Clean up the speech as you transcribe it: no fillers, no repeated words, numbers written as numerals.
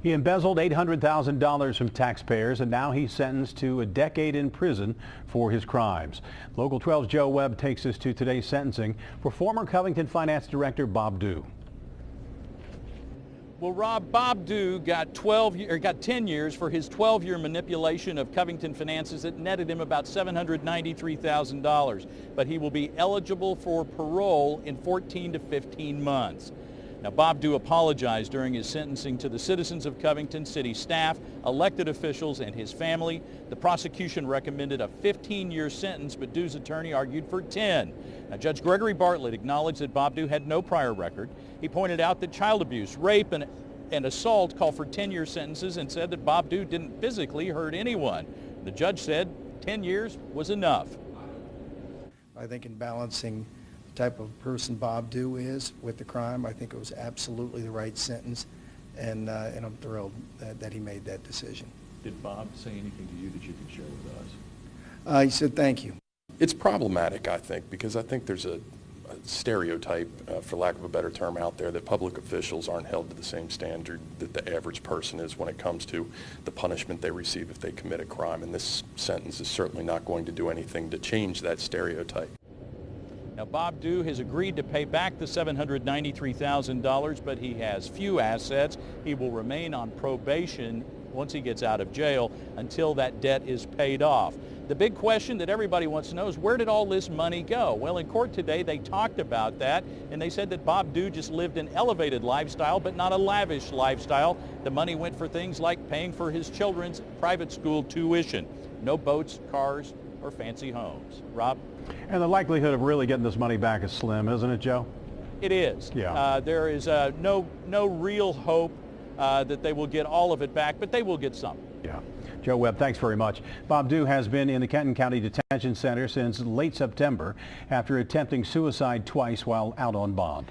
He embezzled $800,000 from taxpayers, and now he's sentenced to a decade in prison for his crimes. Local 12's Joe Webb takes us to today's sentencing for former Covington Finance Director Bob Dew. Well, Rob, Bob Dew got 10 years for his 12-year manipulation of Covington finances that netted him about $793,000. But he will be eligible for parole in 14 to 15 months. Now, Bob Dew apologized during his sentencing to the citizens of Covington, city staff, elected officials, and his family. The prosecution recommended a 15-year sentence, but Dew's attorney argued for 10. Now, Judge Gregory Bartlett acknowledged that Bob Dew had no prior record. He pointed out that child abuse, rape, and assault call for 10-year sentences and said that Bob Dew didn't physically hurt anyone. The judge said 10 years was enough. I think in balancing type of person Bob Dew is with the crime, I think it was absolutely the right sentence, and I'm thrilled that he made that decision. Did Bob say anything to you that you can share with us? He said thank you. It's problematic, I think, because I think there's a stereotype, for lack of a better term, out there that public officials aren't held to the same standard that the average person is when it comes to the punishment they receive if they commit a crime, and this sentence is certainly not going to do anything to change that stereotype. Now, Bob Dew has agreed to pay back the $793,000, but he has few assets. He will remain on probation once he gets out of jail until that debt is paid off. The big question that everybody wants to know is, where did all this money go? Well, in court today, they talked about that, and they said that Bob Dew just lived an elevated lifestyle, but not a lavish lifestyle. The money went for things like paying for his children's private school tuition. No boats, cars, or fancy homes. Rob? And the likelihood of really getting this money back is slim, isn't it, Joe? It is. Yeah. There is no real hope that they will get all of it back, but they will get some. Yeah. Joe Webb, thanks very much. Bob Dew has been in the Kenton County Detention Center since late September after attempting suicide twice while out on bond.